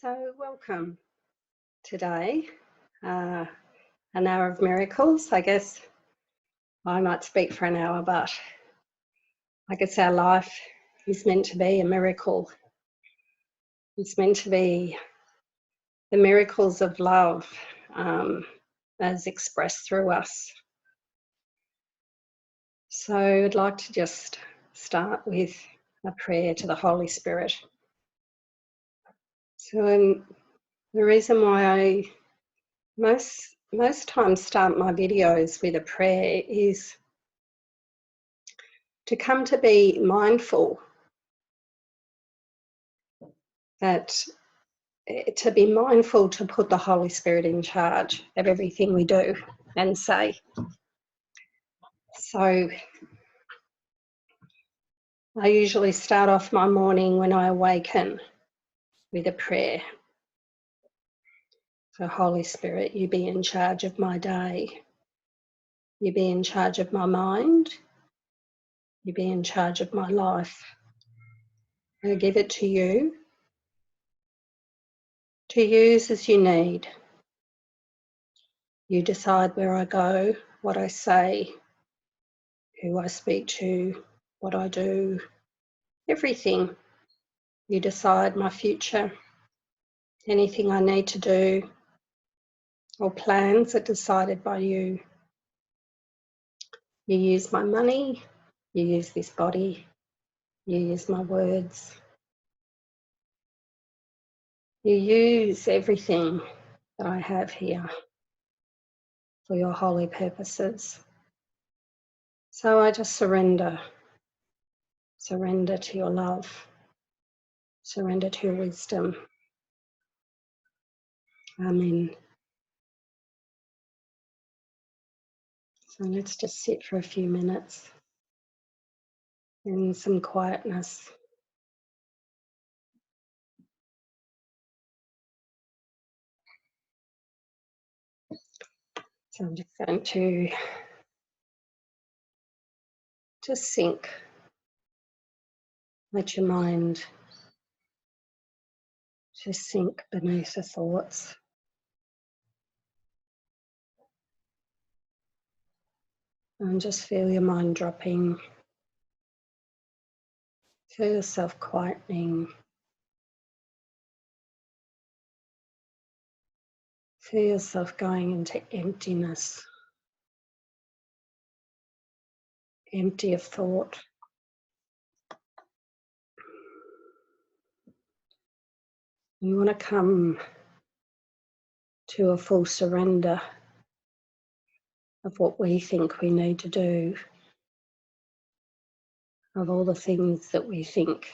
So welcome today, an hour of miracles. I guess I might speak for an hour, but I guess our life is meant to be a miracle. It's meant to be the miracles of love as expressed through us. So I'd like to just start with a prayer to the Holy Spirit. So the reason why I most times start my videos with a prayer is to come to be mindful to put the Holy Spirit in charge of everything we do and say. So I usually start off my morning when I awaken with a prayer. So Holy Spirit, you be in charge of my day. You be in charge of my mind. You be in charge of my life. I give it to you to use as you need. You decide where I go, what I say, who I speak to, what I do, everything. You decide my future, anything I need to do, or plans are decided by you. You use my money, you use this body, you use my words. You use everything that I have here for your holy purposes. So I just surrender to your love, surrender to your wisdom. Amen. So let's just sit for a few minutes in some quietness. So I'm just going to just sink. Let your mind just sink beneath the thoughts. And just feel your mind dropping. Feel yourself quietening. Feel yourself going into emptiness. Empty of thought. You want to come to a full surrender of what we think we need to do, of all the things that we think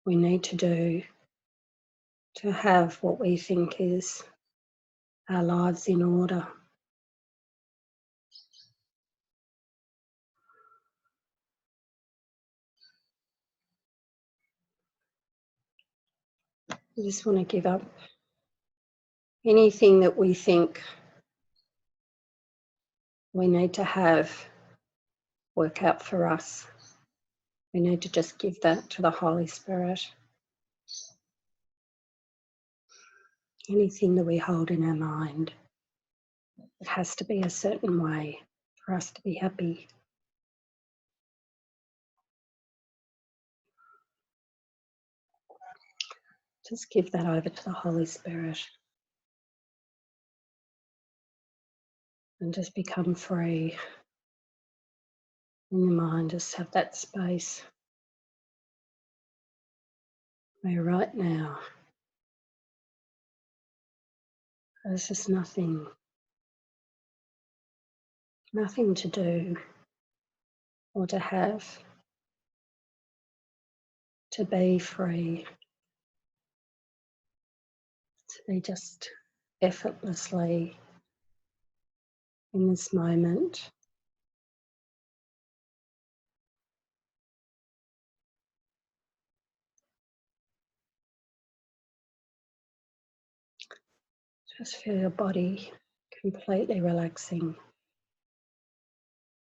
we need to do to have what we think is our lives in order. We just want to give up anything that we think we need to have work out for us. We need to just give that to the Holy Spirit. Anything that we hold in our mind, it has to be a certain way for us to be happy. Just give that over to the Holy Spirit and just become free in your mind. Just have that space where right now there's just nothing to do or to have, to be free, to be just effortlessly in this moment. Just feel your body completely relaxing,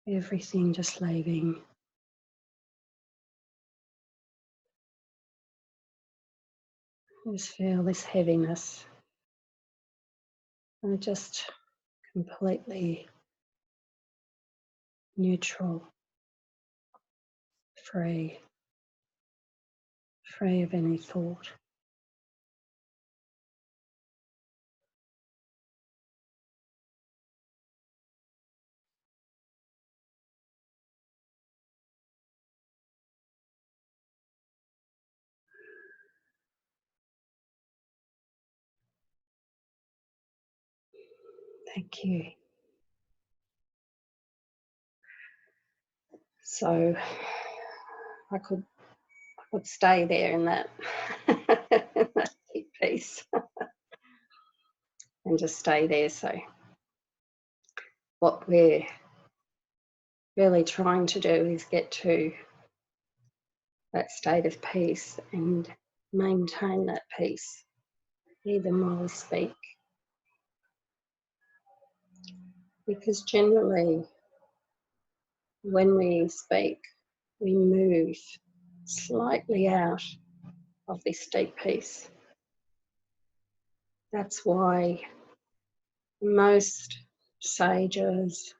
everything just leaving. Just feel this heaviness and just completely neutral, free of any thought. Thank you. So I could stay there in that, in that deep peace and just stay there. So what we're really trying to do is get to that state of peace and maintain that peace even while we speak. Because generally when we speak, we move slightly out of this deep peace. That's why most sages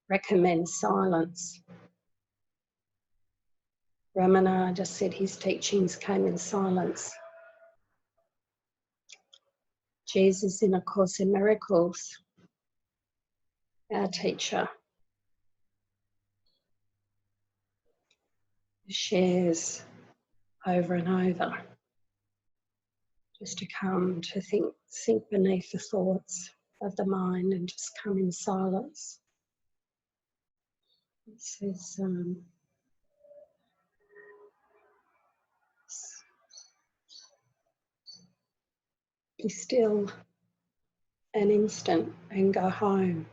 recommend silence. Ramana just said his teachings came in silence. Jesus in A Course in Miracles, our teacher, shares over and over just to come to sink beneath the thoughts of the mind and just come in silence. It says, be still an instant and go home.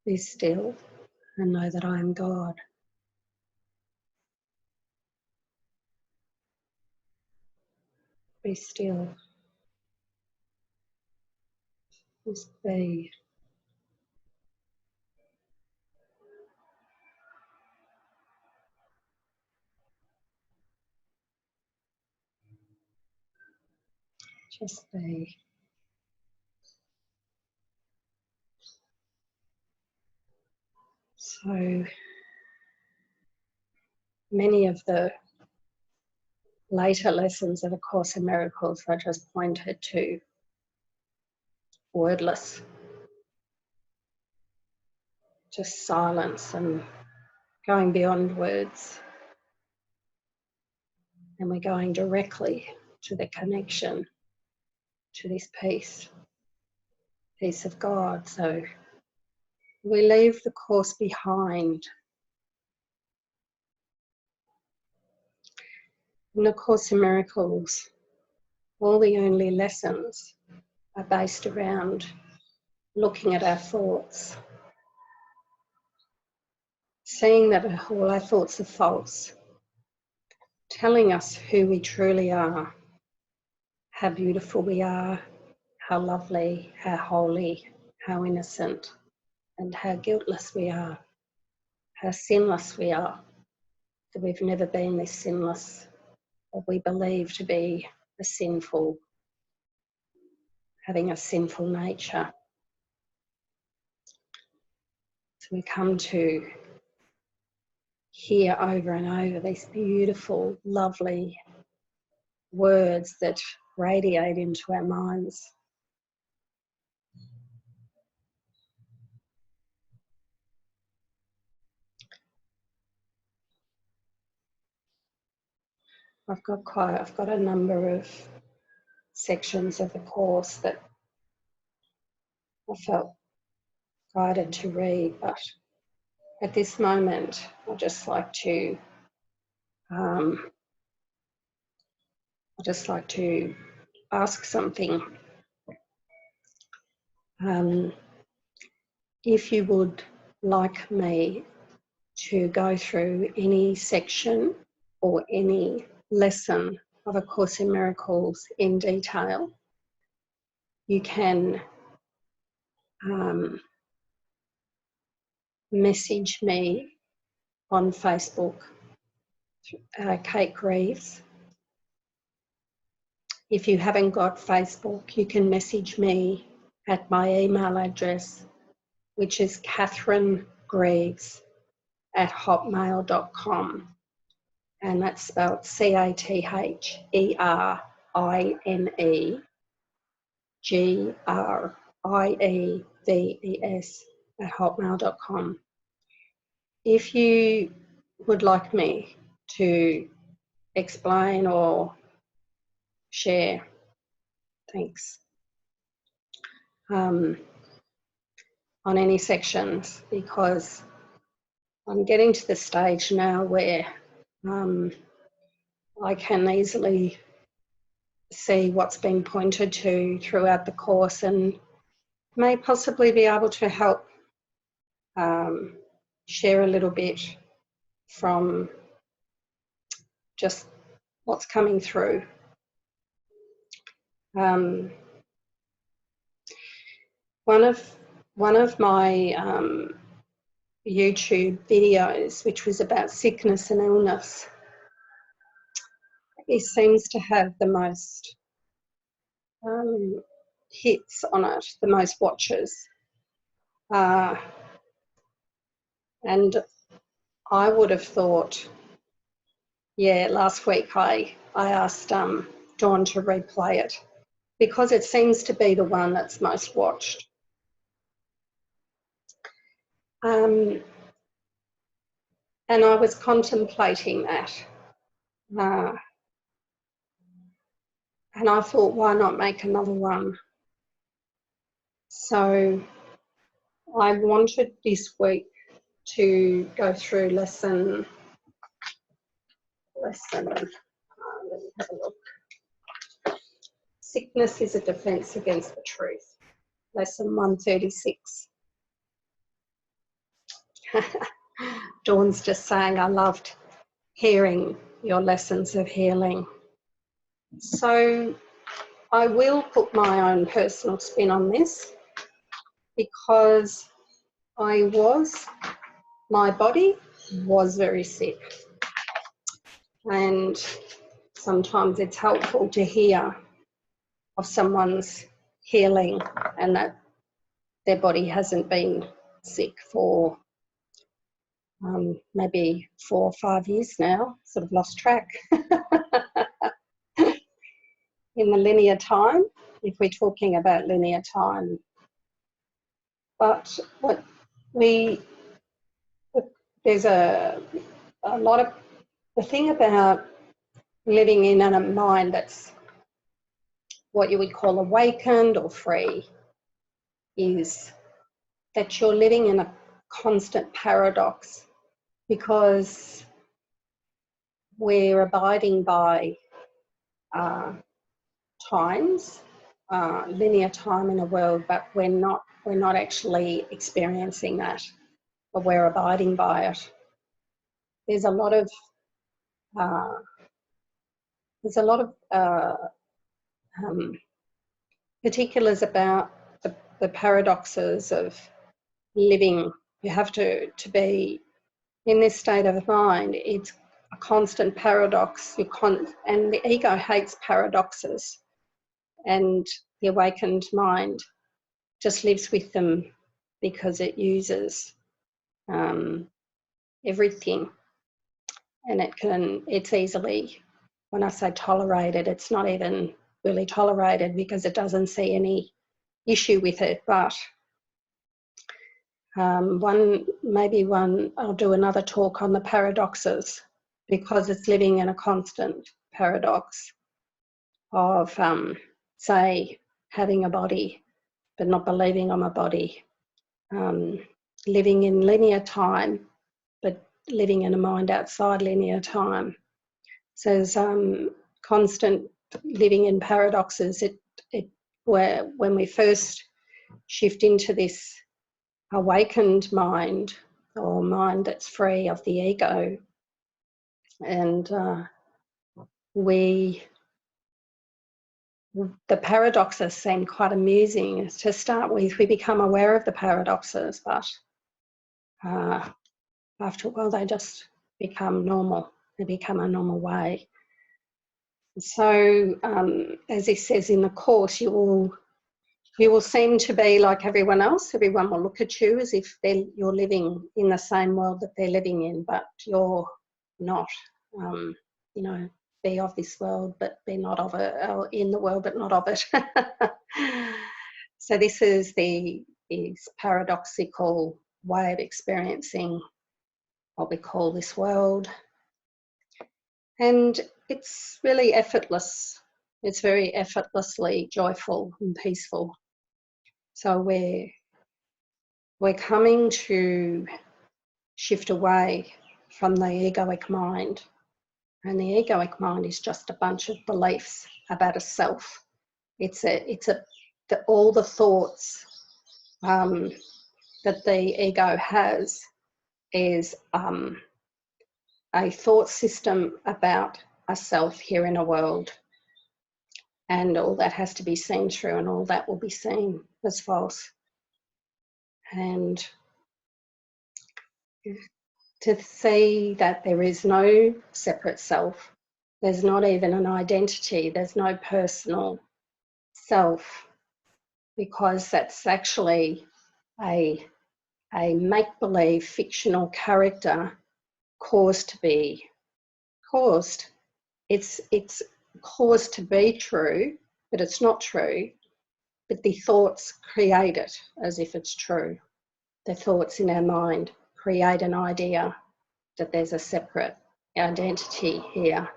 Be still and know that I am God. Be still. Just be. Just be. So many of the later lessons of A Course in Miracles I just pointed to wordless, just silence and going beyond words. And we're going directly to the connection to this peace of God. So we leave the Course behind. In the Course in Miracles, all the only lessons are based around looking at our thoughts, seeing that all our thoughts are false, telling us who we truly are, how beautiful we are, how lovely, how holy, how innocent, and how guiltless we are, how sinless we are, that we've never been this sinless, what we believe to be a sinful, having a sinful nature. So we come to hear over and over these beautiful, lovely words that radiate into our minds. I've got a number of sections of the course that I felt guided to read, but at this moment I'd just like to ask something. If you would like me to go through any section or any lesson of A Course in Miracles in detail, you can message me on Facebook Cate Greaves. If you haven't got Facebook, you can message me at my email address, which is catherinegreaves@hotmail.com. And that's spelled CatherineGreaves@hotmail.com. If you would like me to explain or share, thanks, on any sections, because I'm getting to the stage now where I can easily see what's been pointed to throughout the course and may possibly be able to help share a little bit from just what's coming through. One of my YouTube videos, which was about sickness and illness, it seems to have the most hits on it, the most watches. And I would have thought, yeah, last week I asked Dawn to replay it because it seems to be the one that's most watched. And I was contemplating that. And I thought, why not make another one? So I wanted this week to go through lesson, let me have a look. Sickness is a defence against the truth. Lesson 136. Dawn's just saying, I loved hearing your lessons of healing. So I will put my own personal spin on this because my body was very sick. And sometimes it's helpful to hear of someone's healing and that their body hasn't been sick for maybe 4 or 5 years now, sort of lost track in the linear time, if we're talking about linear time. But there's a lot of, the thing about living in a mind that's what you would call awakened or free is that you're living in a constant paradox, because we're abiding by times, linear time in a world, but we're not actually experiencing that, but we're abiding by it. There's a lot of particulars about the paradoxes of living. You have to be in this state of mind. It's a constant paradox. And the ego hates paradoxes, and the awakened mind just lives with them because it uses everything, and it's easily, when I say tolerated, it's not even really tolerated because it doesn't see any issue with it. But I'll do another talk on the paradoxes, because it's living in a constant paradox of, say, having a body but not believing I'm a body, living in linear time but living in a mind outside linear time. So there's constant living in paradoxes. Where when we first shift into this awakened mind, or mind that's free of the ego, and the paradoxes seem quite amusing to start with. We become aware of the paradoxes, but after a while they just become normal. They become a normal way. So, as he says in the course, you will seem to be like everyone else. Everyone will look at you as if you're living in the same world that they're living in, but you're not. You know, be of this world, but be not of it, or in the world, but not of it. So this is this paradoxical way of experiencing what we call this world. And it's really effortless. It's very effortlessly joyful and peaceful. So we're coming to shift away from the egoic mind. And the egoic mind is just a bunch of beliefs about a self. All the thoughts that the ego has is a thought system about a self here in a world. And all that has to be seen through, and all that will be seen as false. And to see that there is no separate self, there's not even an identity, there's no personal self, because that's actually a make-believe fictional character caused to be caused. It's caused to be true, but it's not true. But the thoughts create it as if it's true. The thoughts in our mind create an idea that there's a separate identity here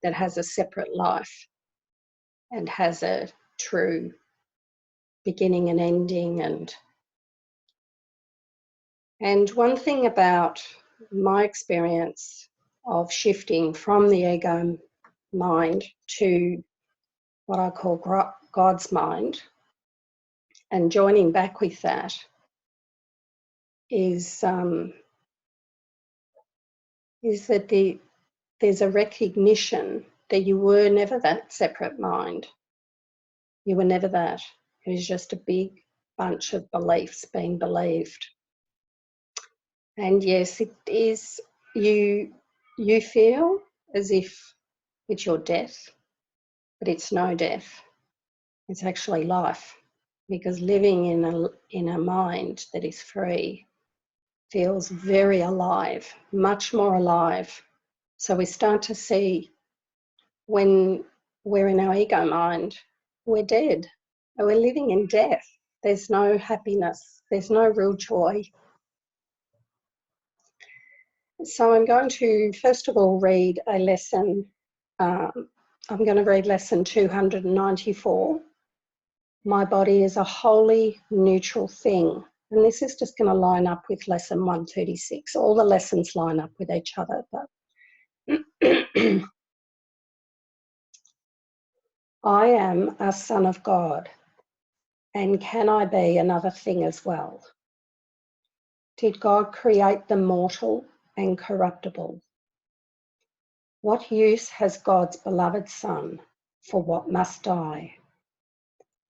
that has a separate life and has a true beginning and ending. And one thing about my experience of shifting from the ego mind to what I call God's mind and joining back with that is that there's a recognition that you were never that separate mind. You were never that. It was just a big bunch of beliefs being believed. And yes, it is, you feel as if it's your death, but it's no death. It's actually life, because living in a mind that is free feels very alive, much more alive. So we start to see when we're in our ego mind, we're dead. We're living in death. There's no happiness. There's no real joy. So I'm going to, first of all, read a lesson. I'm going to read lesson 294. My body is a wholly neutral thing. And this is just going to line up with lesson 136. All the lessons line up with each other. But I am a son of God. And can I be another thing as well? Did God create the mortal and corruptible? What use has God's beloved Son for what must die?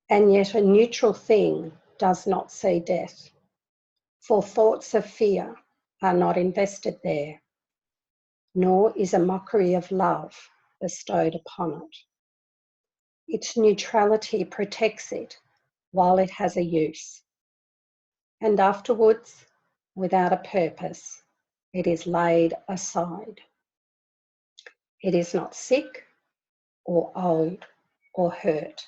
And yet a neutral thing does not see death, for thoughts of fear are not invested there, nor is a mockery of love bestowed upon it. Its neutrality protects it while it has a use, and afterwards, without a purpose, it is laid aside. It is not sick or old or hurt.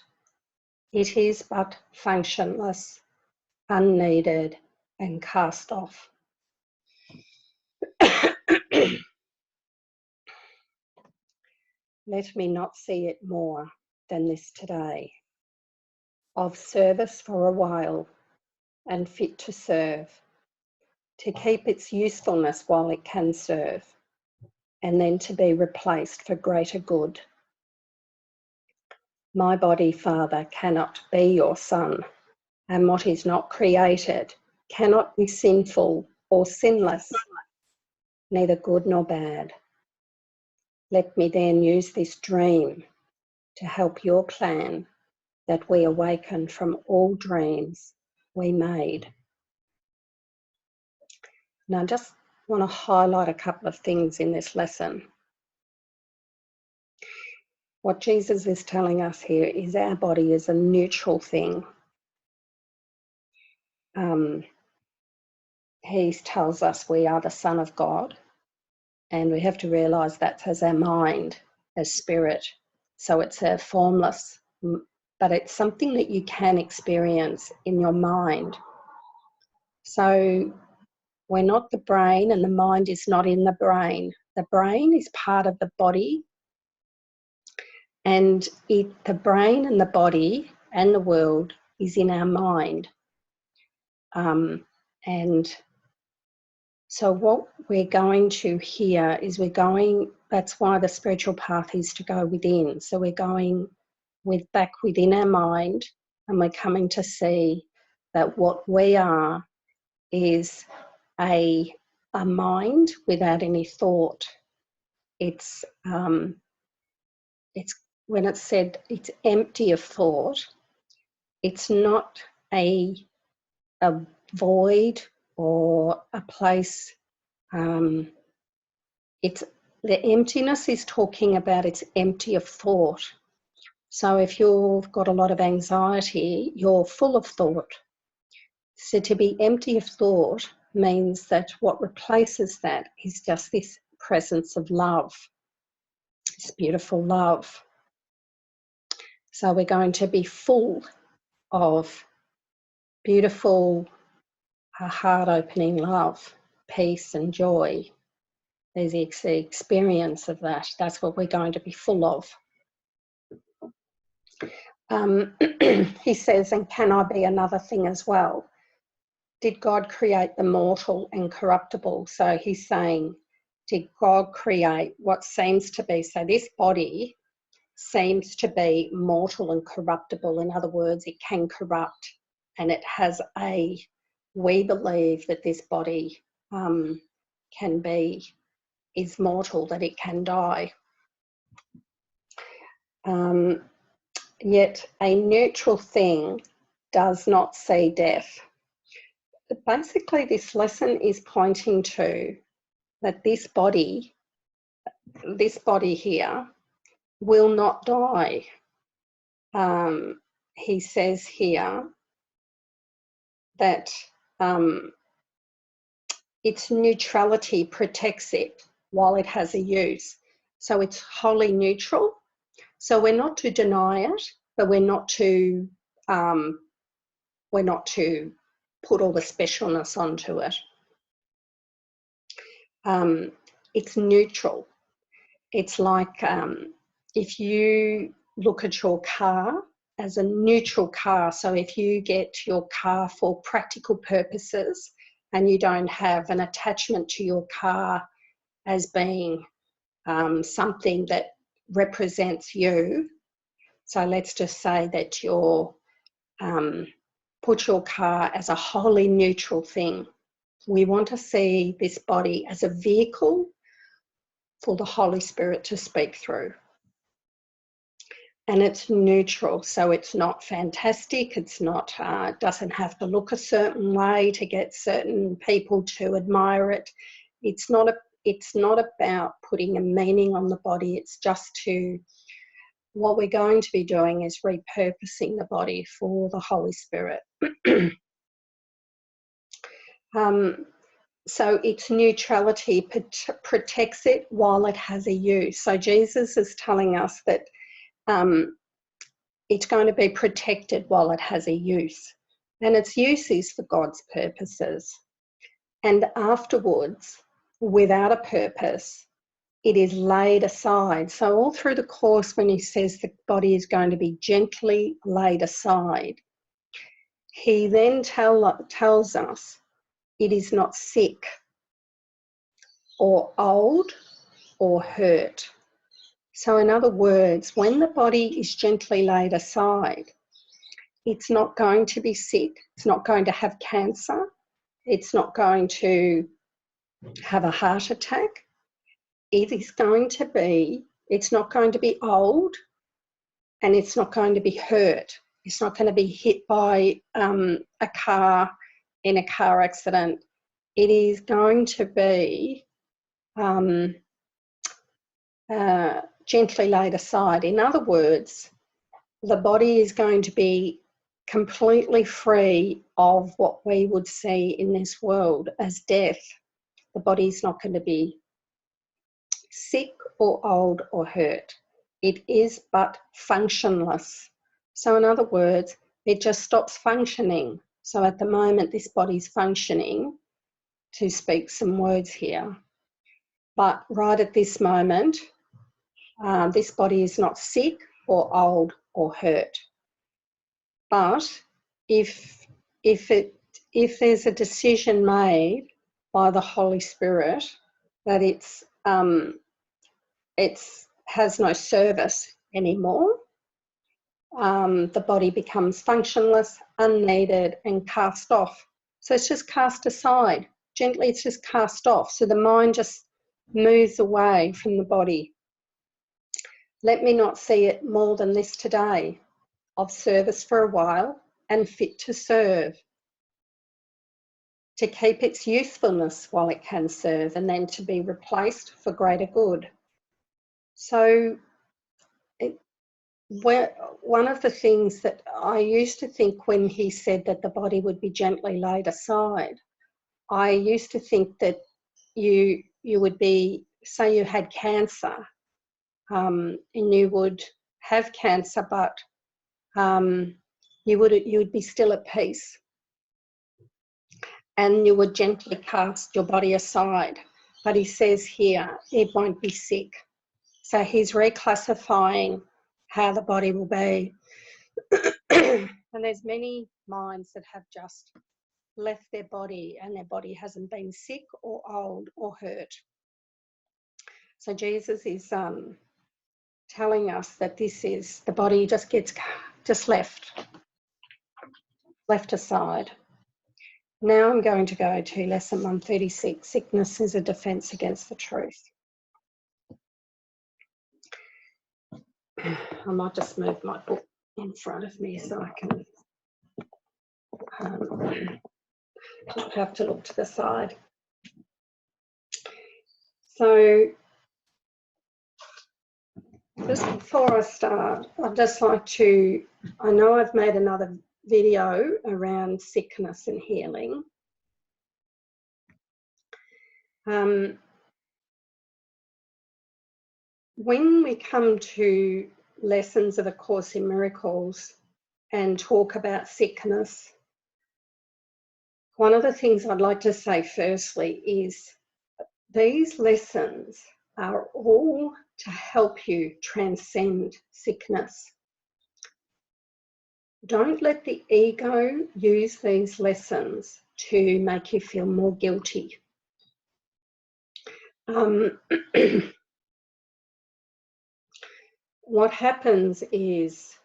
It is but functionless, unneeded, and cast off. Let me not see it more than this today, of service for a while and fit to serve, to keep its usefulness while it can serve, and then to be replaced for greater good. My body, Father, cannot be your Son, and what is not created cannot be sinful or sinless, neither good nor bad. Let me then use this dream to help your plan that we awaken from all dreams we made. Now, I just want to highlight a couple of things in this lesson. what Jesus is telling us here is our body is a neutral thing. He tells us we are the Son of God, and we have to realise that's as our mind, as spirit. So it's a formless, but it's something that you can experience in your mind. So we're not the brain, and the mind is not in the brain. The brain is part of the body, and the brain and the body and the world is in our mind. And so what we're going to here is that's why the spiritual path is to go within. So we're going back within our mind, and we're coming to see that what we are is a mind without any thought. It's when it's said it's empty of thought, it's not a void or a place. It's the emptiness is talking about it's empty of thought. So if you've got a lot of anxiety, you're full of thought. So to be empty of thought means that what replaces that is just this presence of love, this beautiful love. So we're going to be full of beautiful, heart-opening love, peace and joy. There's the experience of that. That's what we're going to be full of. He says, and can I be another thing as well? Did God create the mortal and corruptible? So he's saying, did God create what seems to be, so this body seems to be mortal and corruptible. In other words, it can corrupt, and it has we believe that this body is mortal, that it can die. Yet a neutral thing does not see death. But basically, this lesson is pointing to that this body here will not die. He says here that its neutrality protects it while it has a use. So it's wholly neutral. So we're not to deny it, but we're not to put all the specialness onto it. It's neutral. It's like if you look at your car as a neutral car. So if you get your car for practical purposes and you don't have an attachment to your car as being something that represents you. So let's just say that you're put your car as a wholly neutral thing. We want to see this body as a vehicle for the Holy Spirit to speak through. And it's neutral, so it's not fantastic. It's not, doesn't have to look a certain way to get certain people to admire it. It's not about putting a meaning on the body. It's just what we're going to be doing is repurposing the body for the Holy Spirit. So its neutrality protects it while it has a use. So Jesus is telling us that it's going to be protected while it has a use. And its use is for God's purposes. And afterwards, without a purpose, it is laid aside. So all through the course, when he says the body is going to be gently laid aside, he then tells us it is not sick or old or hurt. So in other words, when the body is gently laid aside, it's not going to be sick, it's not going to have cancer, it's not going to have a heart attack. It's not going to be old, and it's not going to be hurt. It's not going to be hit by a car in a car accident. It is going to be gently laid aside. In other words, the body is going to be completely free of what we would see in this world as death. The body is not going to be sick or old or hurt. It is but functionless. So in other words, it just stops functioning. So at the moment, this body's functioning, to speak some words here. But right at this moment, this body is not sick or old or hurt. But if there's a decision made by the Holy Spirit that it has no service anymore, the body becomes functionless, unneeded, and cast off. So it's just cast aside. Gently, it's just cast off. So the mind just moves away from the body. Let me not see it more than this today, of service for a while and fit to serve, to keep its usefulness while it can serve, and then to be replaced for greater good. So one of the things that I used to think when he said that the body would be gently laid aside, I used to think that you would be, say you had cancer, and you would have cancer, but you would be still at peace, and you would gently cast your body aside. But he says here, it won't be sick. So he's reclassifying how the body will be. And there's many minds that have just left their body and their body hasn't been sick or old or hurt. So Jesus is telling us that this is, the body just gets left aside. Now I'm going to go to lesson 136, sickness is a defence against the truth. I might just move my book in front of me so I can not have to look to the side. So just before I start, I'd just like to, I know I've made another video around sickness and healing. When we come to lessons of A Course in Miracles and talk about sickness, one of the things I'd like to say firstly is these lessons are all to help you transcend sickness. Don't let the ego use these lessons to make you feel more guilty. What happens is,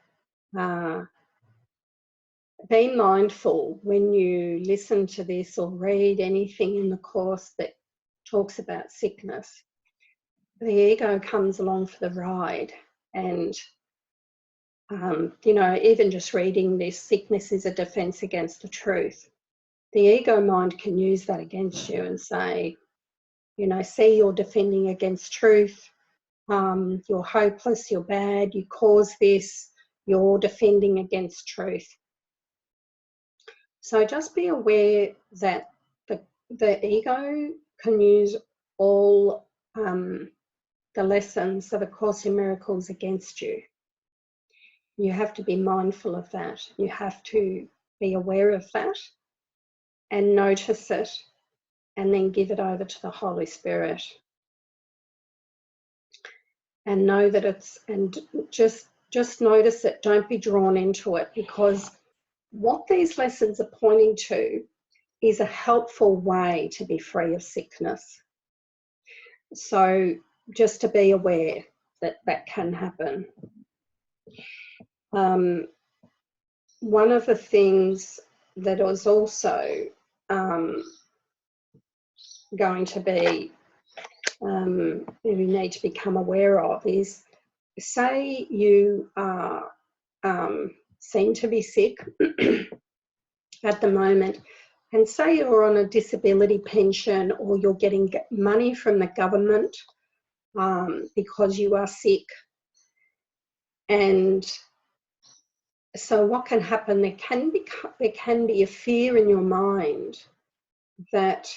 be mindful when you listen to this or read anything in the Course that talks about sickness. The ego comes along for the ride, and you know, even just reading this, sickness is a defence against the truth. The ego mind can use that against you and say, you know, see, you're defending against truth, you're hopeless, you're bad, you caused this, you're defending against truth. So just be aware that the ego can use all the lessons of A Course in Miracles against you. You have to be mindful of that. You have to be aware of that and notice it, and then give it over to the Holy Spirit. And know that it's, and just notice it. Don't be drawn into it, because what these lessons are pointing to is a helpful way to be free of sickness. So just to be aware that that can happen. One of the things that was also going to be we need to become aware of is, say you are seem to be sick at the moment, and say you're on a disability pension or you're getting money from the government because you are sick. And so what can happen, there can be a fear in your mind that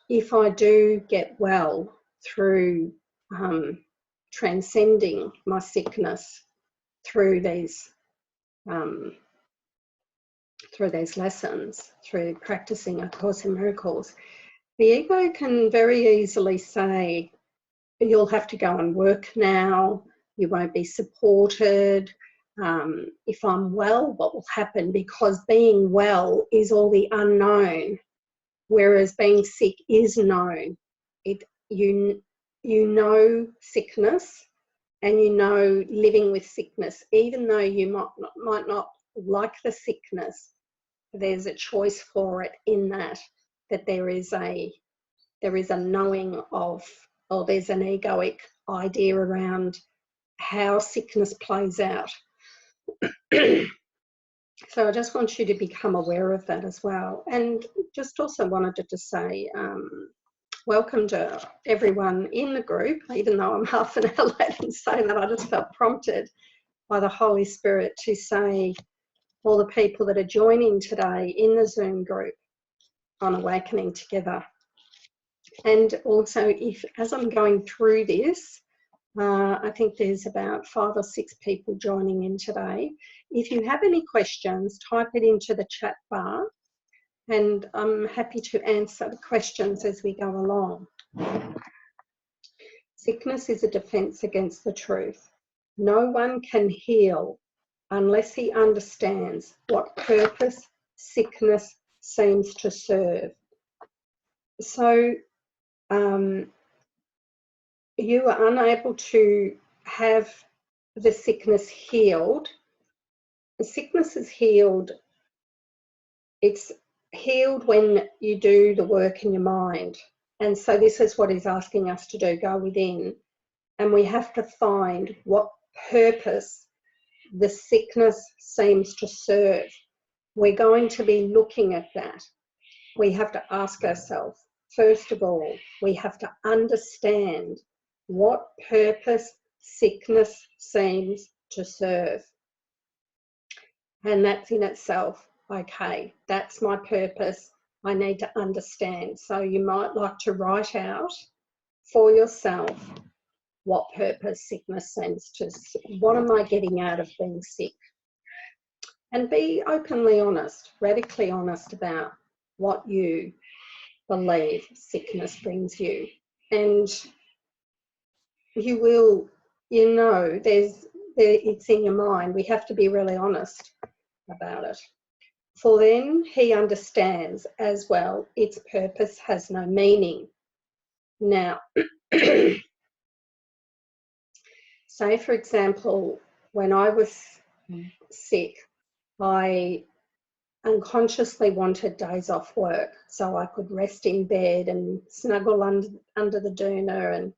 if I do get well through transcending my sickness through these lessons, through practicing A Course in Miracles, the ego can very easily say, you'll have to go and work now, you won't be supported. If I'm well, what will happen? Because being well is all the unknown, whereas being sick is known. You know sickness, and you know living with sickness, even though you might not like the sickness. There's a choice for it in that there is a knowing of, or there's an egoic idea around how sickness plays out. So I just want you to become aware of that as well. And just also wanted to say welcome to everyone in the group, even though I'm half an hour late in saying that. I just felt prompted by the Holy Spirit to say all the people that are joining today in the Zoom group on Awakening Together. And also, as I'm going through this, I think there's about 5 or 6 people joining in today. If you have any questions, type it into the chat bar, and I'm happy to answer the questions as we go along. Sickness is a defense against the truth. No one can heal unless he understands what purpose sickness seems to serve. So, you are unable to have the sickness healed. The sickness is healed. It's healed when you do the work in your mind. And so this is what he's asking us to do, go within. And we have to find what purpose the sickness seems to serve. We're going to be looking at that. We have to ask ourselves, first of all, we have to understand what purpose sickness seems to serve. And that's in itself, okay, that's my purpose. I need to understand. So you might like to write out for yourself what purpose sickness seems to serve. What am I getting out of being sick? And be openly honest, radically honest about what you believe sickness brings you. And you will, it's in your mind. We have to be really honest about it. For then he understands as well its purpose has no meaning. Now, say for example, when I was sick, I unconsciously wanted days off work so I could rest in bed and snuggle under the doona and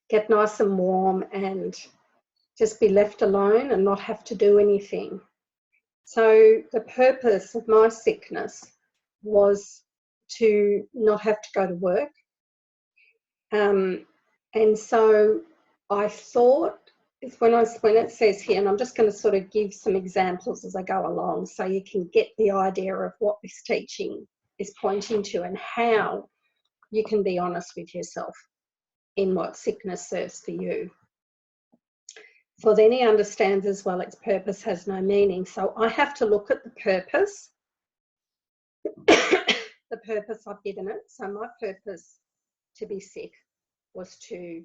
get nice and warm and just be left alone and not have to do anything. So the purpose of my sickness was to not have to go to work. And so I thought, when it says here, and I'm just going to sort of give some examples as I go along so you can get the idea of what this teaching is pointing to and how you can be honest with yourself in what sickness serves for you. For then he understands as well its purpose has no meaning. So I have to look at the purpose, the purpose I've given it. So my purpose to be sick was to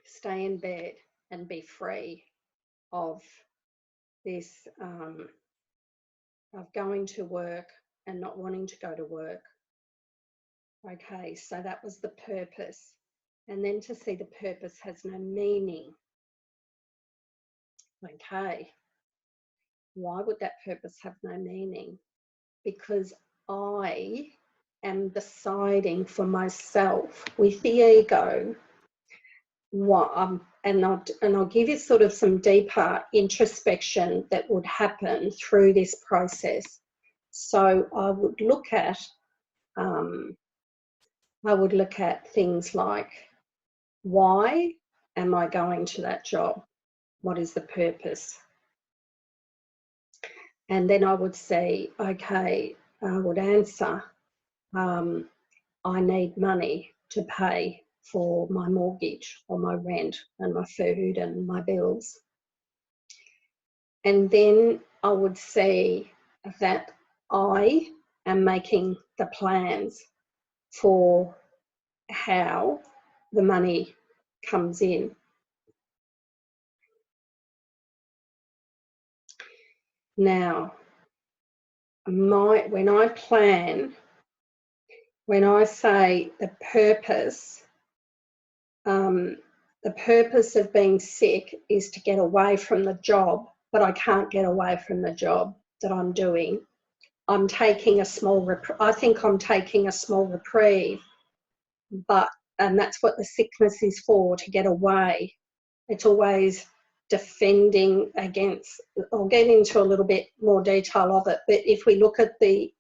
stay in bed and be free of this, of going to work and not wanting to go to work. Okay, so that was the purpose. And then to see the purpose has no meaning. Okay, why would that purpose have no meaning? Because I am deciding for myself with the ego what and I'll give you sort of some deeper introspection that would happen through this process. So I would look at things like why am I going to that job? What is the purpose? And then I would say, okay, I would answer, I need money to pay for my mortgage or my rent and my food and my bills. And then I would say that I am making the plans for how the money comes in. Now, when I plan, when I say the purpose of being sick is to get away from the job, but I can't get away from the job that I'm doing. I'm taking a small, I think I'm taking a small reprieve, and that's what the sickness is for, to get away. It's always defending against. I'll get into a little bit more detail of it, but if we look at the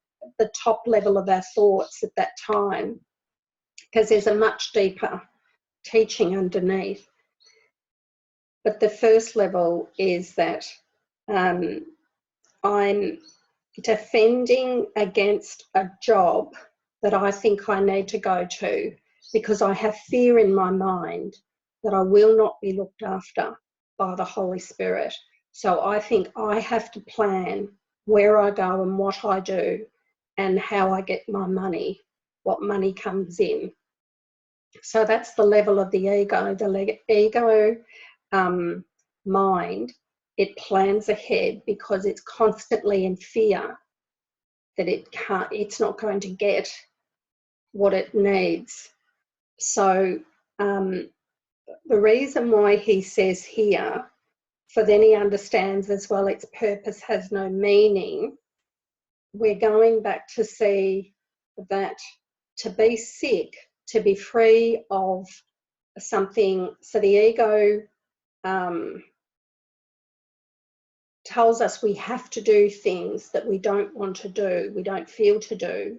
top level of our thoughts at that time, because there's a much deeper teaching underneath. But the first level is that I'm defending against a job that I think I need to go to because I have fear in my mind that I will not be looked after by the Holy Spirit. So I think I have to plan where I go and what I do and how I get my money, what money comes in. So that's the level of the ego. The ego mind, it plans ahead because it's constantly in fear that it's not going to get what it needs. So the reason why he says here, for then he understands as well its purpose has no meaning, we're going back to see that to be sick, to be free of something, so the ego tells us we have to do things that we don't want to do, we don't feel to do,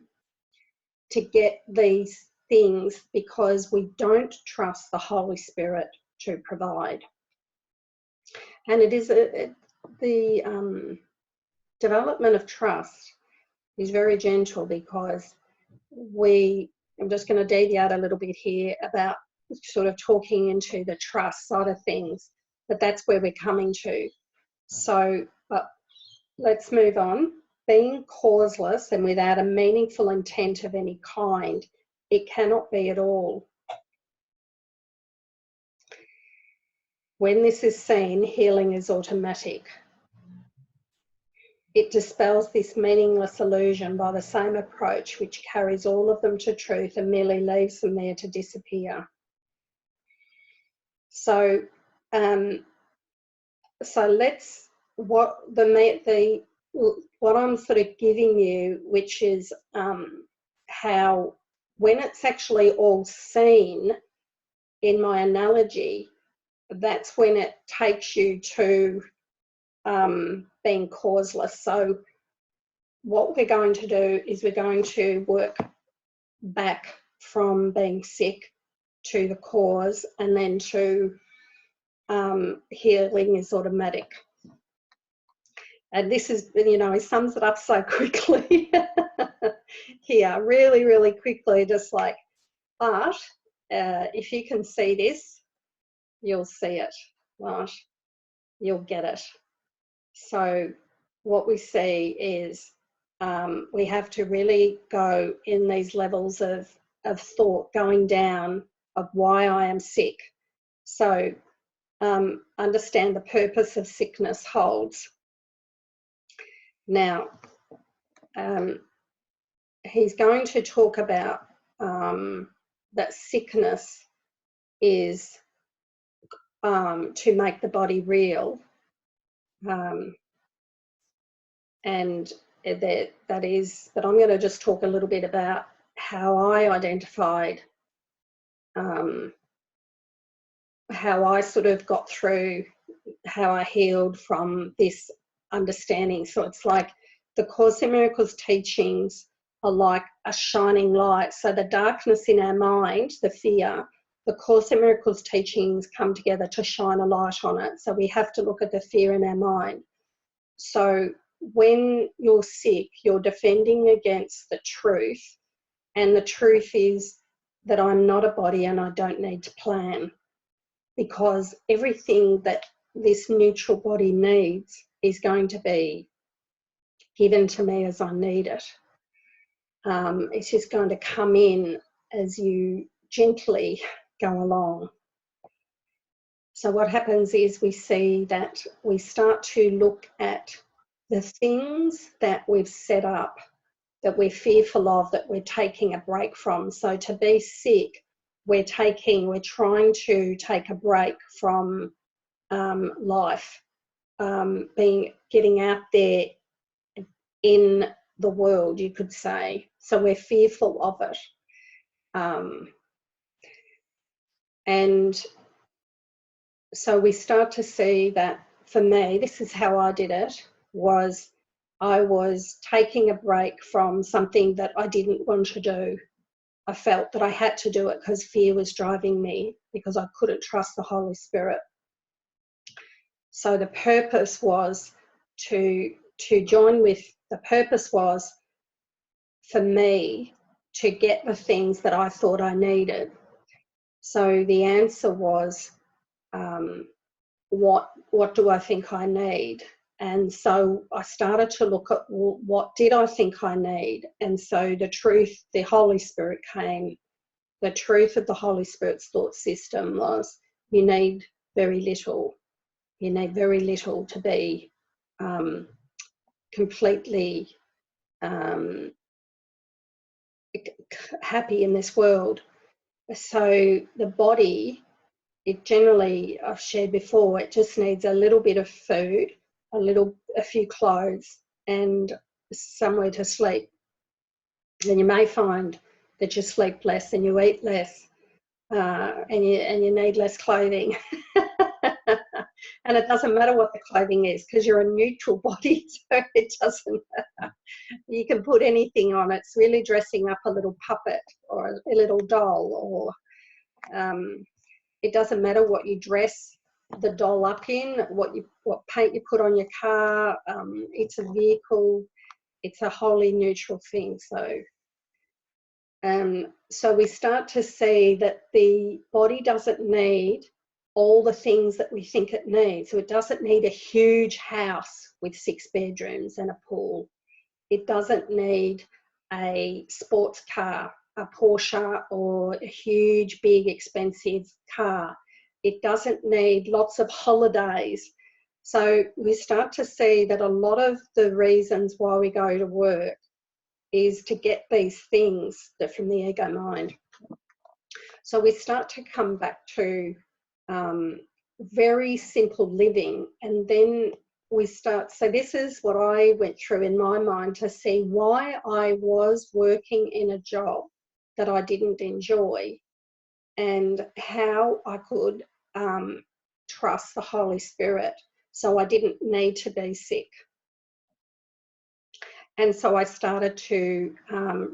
to get these things because we don't trust the Holy Spirit to provide. And it is the development of trust is very gentle because I'm just going to deviate a little bit here about sort of talking into the trust side of things, but that's where we're coming to. So, but let's move on. Being causeless and without a meaningful intent of any kind, it cannot be at all. When this is seen, healing is automatic. It dispels this meaningless illusion by the same approach which carries all of them to truth and merely leaves them there to disappear. So, what I'm sort of giving you, which is how when it's actually all seen in my analogy, that's when it takes you to being causeless. So what we're going to do is we're going to work back from being sick to the cause, and then to healing is automatic. And this is, he sums it up so quickly here, really, really quickly, just like, but if you can see this, you'll see it, right? You'll get it. So what we see is we have to really go in these levels of thought, going down of why I am sick. So understand the purpose of sickness holds. Now, he's going to talk about that sickness is to make the body real. And that is, but I'm going to just talk a little bit about how I identified, how I sort of got through, how I healed from this understanding. So it's like the Course in Miracles teachings are like a shining light. So the darkness in our mind, the fear, the Course in Miracles teachings come together to shine a light on it. So we have to look at the fear in our mind. So when you're sick, you're defending against the truth, and the truth is that I'm not a body and I don't need to plan, because everything that this neutral body needs is going to be given to me as I need it. It's just going to come in as you gently go along. So what happens is we see that we start to look at the things that we've set up, that we're fearful of, that we're taking a break from. So to be sick, we're trying to take a break from life, getting out there in the world, you could say. So we're fearful of it. And so we start to see that, for me, this is how I did it, was I was taking a break from something that I didn't want to do. I felt that I had to do it because fear was driving me, because I couldn't trust the Holy Spirit. So the purpose was to join with, the purpose was for me to get the things that I thought I needed. So the answer was, what do I think I need? And so I started to look at, well, what did I think I need? And so the truth, the Holy Spirit came. The truth of the Holy Spirit's thought system was, you need very little. You need very little to be completely happy in this world. So the body, it generally, I've shared before, it just needs a little bit of food, a few clothes, and somewhere to sleep. And you may find that you sleep less and you eat less, and you need less clothing. And it doesn't matter what the clothing is, because you're a neutral body, so it doesn't matter. You can put anything on. It's really dressing up a little puppet or a little doll, or it doesn't matter what you dress the doll up in, what paint you put on your car. It's a vehicle. It's a wholly neutral thing. So we start to see that the body doesn't need all the things that we think it needs. So it doesn't need a huge house with 6 bedrooms and a pool. It doesn't need a sports car, a Porsche, or a huge, big, expensive car. It doesn't need lots of holidays. So we start to see that a lot of the reasons why we go to work is to get these things that from the ego mind. So we start to come back to very simple living, and then we start, so this is what I went through in my mind to see why I was working in a job that I didn't enjoy, and how I could trust the Holy Spirit so I didn't need to be sick. And so I started to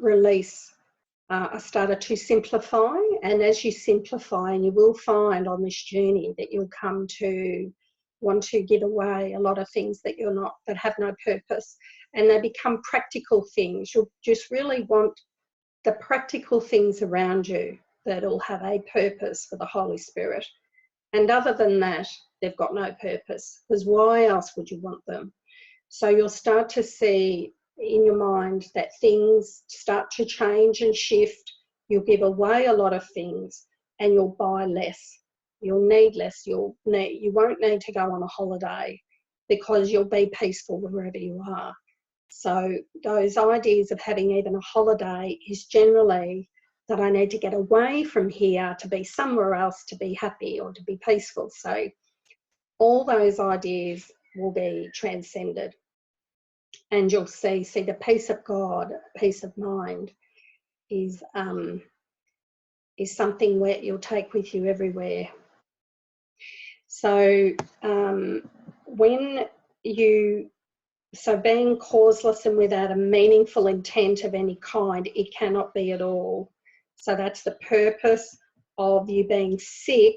release, I started to simplify, and as you simplify, and you will find on this journey that you'll come to want to get away a lot of things that that have no purpose, and they become practical things. You'll just really want the practical things around you that'll have a purpose for the Holy Spirit. And other than that, they've got no purpose, because why else would you want them? So you'll start to see in your mind that things start to change and shift. You'll give away a lot of things, and you'll buy less. You'll need less. You won't need to go on a holiday, because you'll be peaceful wherever you are. So those ideas of having even a holiday is generally that I need to get away from here to be somewhere else to be happy or to be peaceful. So all those ideas will be transcended. And you'll see the peace of God, peace of mind, is something where you'll take with you everywhere. So being causeless and without a meaningful intent of any kind, it cannot be at all. So that's the purpose of you being sick,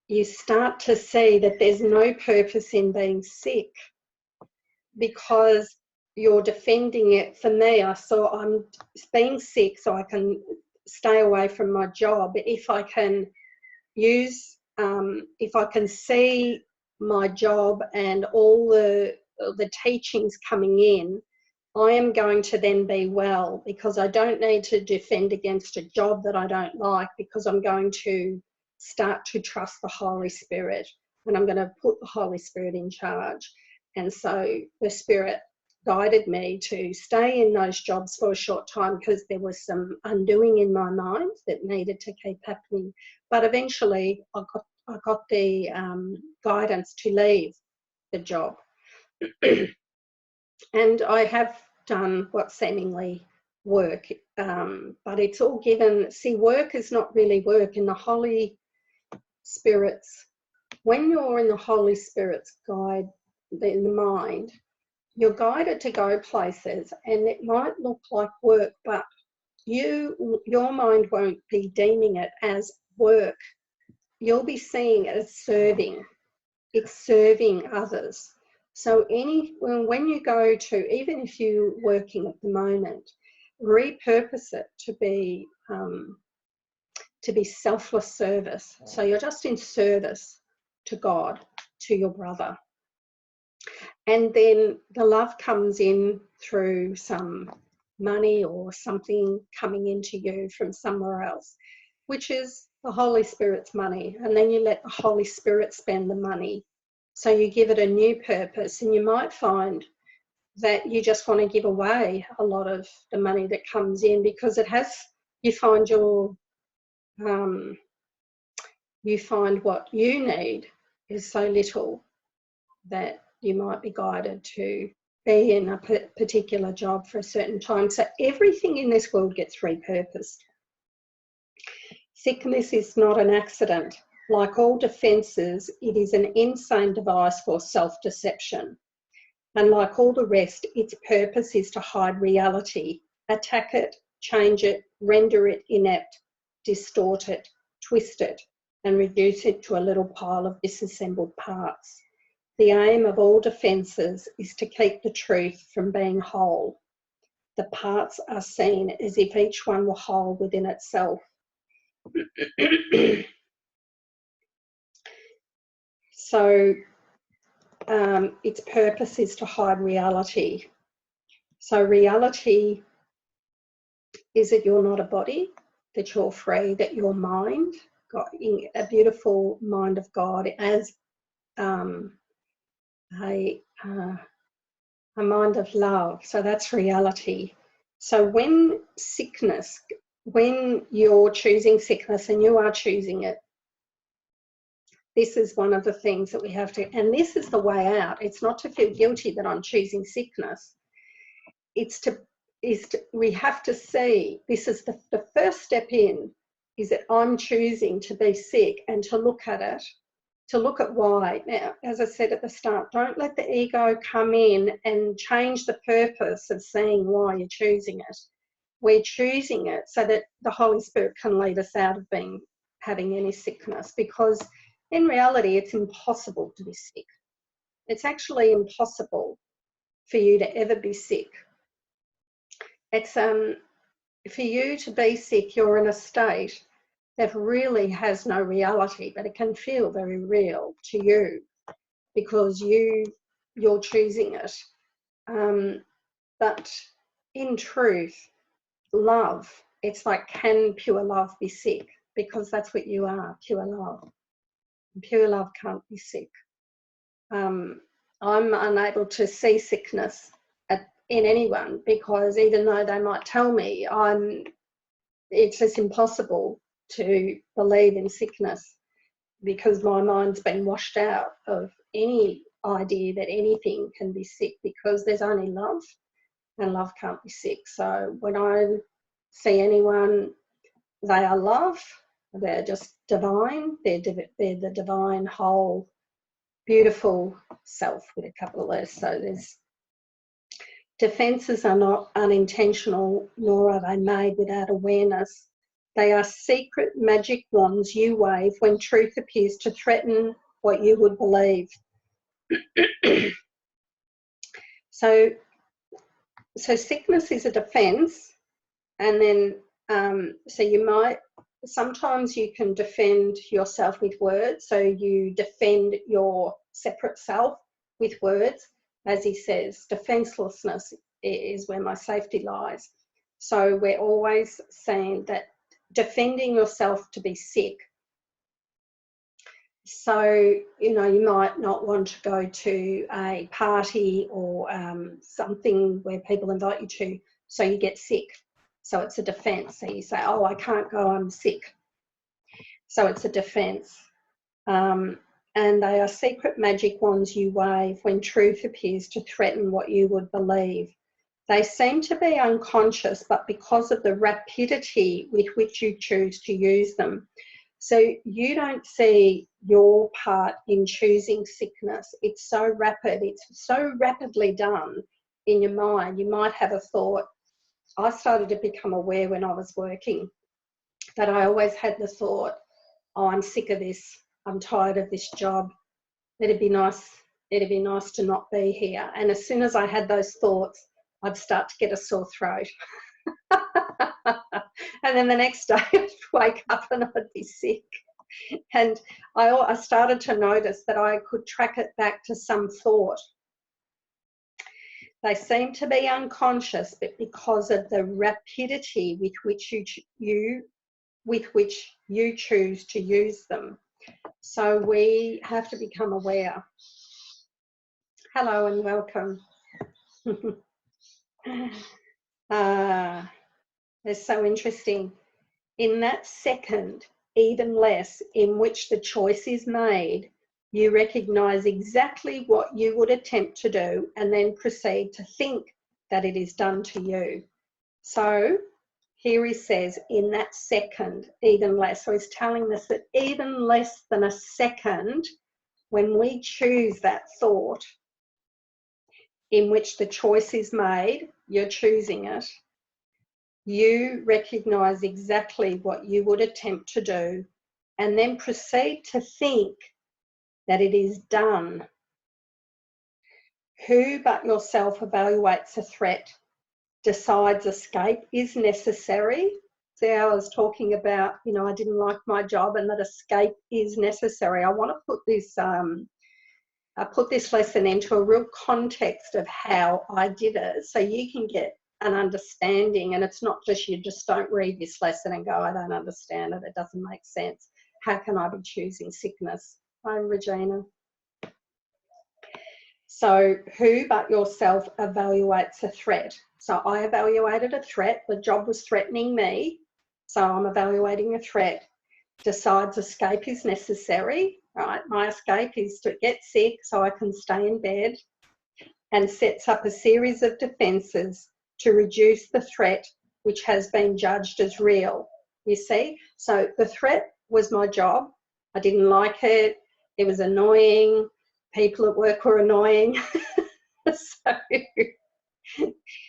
you start to see that there's no purpose in being sick because you're defending it. For me, I saw I'm being sick so I can stay away from my job. But if I can if I can see my job and all the teachings coming in, I am going to then be well, because I don't need to defend against a job that I don't like, because I'm going to start to trust the Holy Spirit, and I'm going to put the Holy Spirit in charge. And so the Spirit guided me to stay in those jobs for a short time because there was some undoing in my mind that needed to keep happening. But eventually I got the guidance to leave the job. And I have done what seemingly work, but it's all given. See, work is not really work in the Holy Spirit's. When you're in the Holy Spirit's guide, in the mind, you're guided to go places, and it might look like work, but your mind won't be deeming it as work. You'll be seeing it as serving. It's serving others. So when you go to, even if you're working at the moment, repurpose it to be selfless service. So you're just in service to God, to your brother. And then the love comes in through some money or something coming into you from somewhere else, which is the Holy Spirit's money. And then you let the Holy Spirit spend the money. So you give it a new purpose, and you might find that you just want to give away a lot of the money that comes in, because you find what you need is so little that you might be guided to be in a particular job for a certain time. So everything in this world gets repurposed. Sickness is not an accident. Like all defences, it is an insane device for self-deception. And like all the rest, its purpose is to hide reality, attack it, change it, render it inept, distort it, twist it, and reduce it to a little pile of disassembled parts. The aim of all defences is to keep the truth from being whole. The parts are seen as if each one were whole within itself. So its purpose is to hide reality. So reality is that you're not a body, that you're free, that you're mind, got a beautiful mind of God as a mind of love. So that's reality. So when you're choosing sickness, and you are choosing it, this is one of the things that we have to, and this is the way out. It's not to feel guilty that I'm choosing sickness. We have to see, this is the first step in, is that I'm choosing to be sick, and to look at it, to look at why. Now, as I said at the start, don't let the ego come in and change the purpose of seeing why you're choosing it. We're choosing it so that the Holy Spirit can lead us out of having any sickness, because in reality, it's impossible to be sick. It's actually impossible for you to ever be sick. It's for you to be sick, you're in a state that really has no reality, but it can feel very real to you because you're choosing it. But in truth, love, it's like, can pure love be sick? Because that's what you are, pure love. Pure love can't be sick. I'm unable to see sickness in anyone, because even though they might tell me, it's just impossible to believe in sickness, because my mind's been washed out of any idea that anything can be sick, because there's only love, and love can't be sick. So when I see anyone, they are love, they're just divine, they're the divine, whole, beautiful self with a couple of letters. So there's defences are not unintentional, nor are they made without awareness. They are secret magic wands you wave when truth appears to threaten what you would believe. So sickness is a defense, and then so you might, sometimes you can defend yourself with words. So you defend your separate self with words. As he says, defenselessness is where my safety lies. So we're always saying that defending yourself to be sick. So, you know, you might not want to go to a party or something where people invite you to, so you get sick. So it's a defense. So you say, oh, I can't go, I'm sick. So it's a defense. And they are secret magic wands you wave when truth appears to threaten what you would believe. They seem to be unconscious, but because of the rapidity with which you choose to use them. So you don't see your part in choosing sickness. It's so rapid. It's so rapidly done in your mind. You might have a thought. I started to become aware when I was working that I always had the thought, oh, I'm sick of this. I'm tired of this job. It'd be nice to not be here. And as soon as I had those thoughts, I'd start to get a sore throat. And then the next day I'd wake up and I'd be sick. And I started to notice that I could track it back to some thought. They seem to be unconscious, but because of the rapidity with which you choose to use them. So we have to become aware. Hello and welcome. It's so interesting. In that second, even less, in which the choice is made, you recognise exactly what you would attempt to do and then proceed to think that it is done to you. So here he says, in that second, even less. So he's telling us that even less than a second, when we choose that thought in which the choice is made, you're choosing it, you recognise exactly what you would attempt to do and then proceed to think that it is done. Who but yourself evaluates a threat, decides escape is necessary? See, I was talking about, you know, I didn't like my job and that escape is necessary. I want to put this lesson into a real context of how I did it, so you can get an understanding, and it's not just you just don't read this lesson and go, I don't understand it, it doesn't make sense. How can I be choosing sickness? Hi, Regina. So who but yourself evaluates a threat? So I evaluated a threat. The job was threatening me, so I'm evaluating a threat. Decides escape is necessary, right? My escape is to get sick so I can stay in bed, and sets up a series of defences to reduce the threat which has been judged as real. You see? So the threat was my job. I didn't like it. It was annoying. People at work were annoying.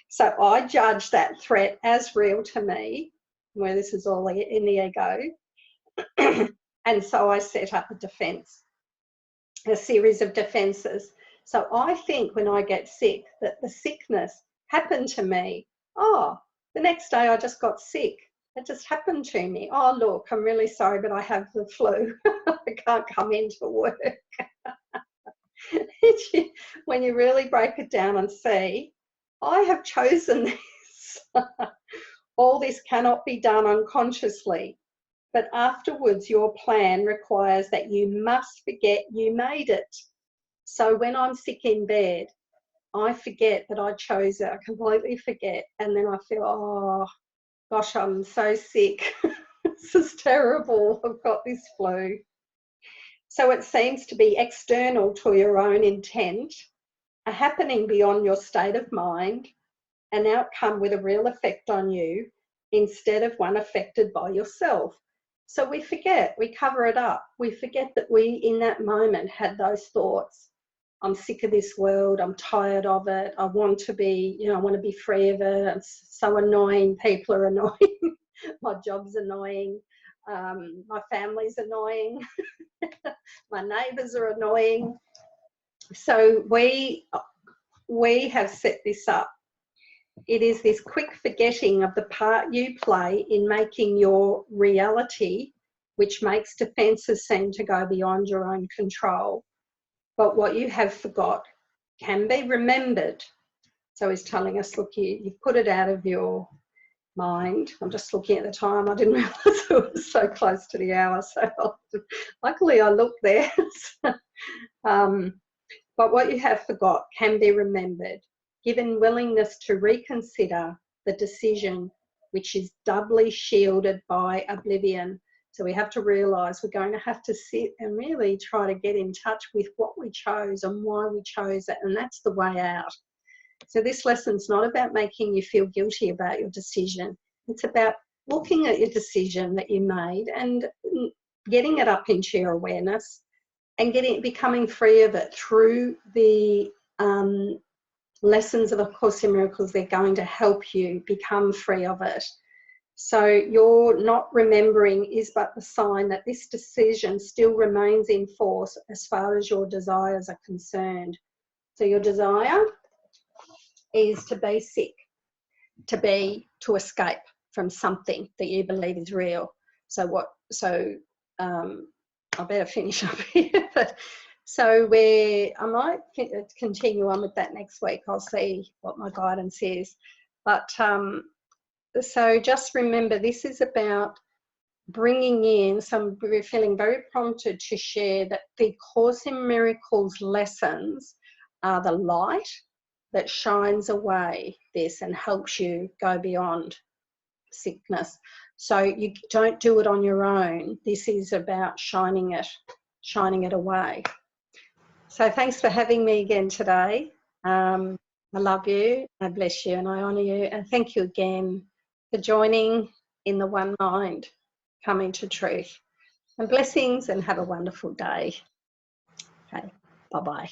So I judged that threat as real to me, where this is all in the ego. And so I set up a defence, a series of defences. So I think when I get sick that the sickness happened to me. Oh, the next day I just got sick. It just happened to me. Oh, look, I'm really sorry, but I have the flu. I can't come into work. When you really break it down and see, I have chosen this. All this cannot be done unconsciously, but afterwards your plan requires that you must forget you made it. So when I'm sick in bed, I forget that I chose it. I completely forget. And then I feel, oh, gosh, I'm so sick. This is terrible. I've got this flu. So it seems to be external to your own intent, a happening beyond your state of mind, an outcome with a real effect on you instead of one affected by yourself. So we forget, we cover it up. We forget that we, in that moment, had those thoughts. I'm sick of this world. I'm tired of it. I want to be, you know, I want to be free of it. It's so annoying. People are annoying. My job's annoying. My family's annoying. My neighbours are annoying. So we have set this up. It is this quick forgetting of the part you play in making your reality, which makes defences seem to go beyond your own control. But what you have forgot can be remembered. So he's telling us, look, you've put it out of your mind. I'm just looking at the time. I didn't realise it was so close to the hour. So luckily I looked there. But what you have forgot can be remembered, given willingness to reconsider the decision, which is doubly shielded by oblivion. So we have to realise we're going to have to sit and really try to get in touch with what we chose and why we chose it, and that's the way out. So this lesson's not about making you feel guilty about your decision. It's about looking at your decision that you made and getting it up into your awareness and becoming free of it through the lessons of A Course in Miracles. They're going to help you become free of it. So your not remembering is but the sign that this decision still remains in force as far as your desires are concerned. So your desire is to be sick, to escape from something that you believe is real. I better finish up here. So I might continue on with that next week. I'll see what my guidance is. But so just remember, this is about bringing in we're feeling very prompted to share that the Course in Miracles lessons are the light that shines away this and helps you go beyond sickness. So you don't do it on your own. This is about shining it away. So thanks for having me again today. I love you, I bless you, and I honour you. And thank you again for joining in the One Mind, coming to truth. And blessings, and have a wonderful day. Okay, bye-bye.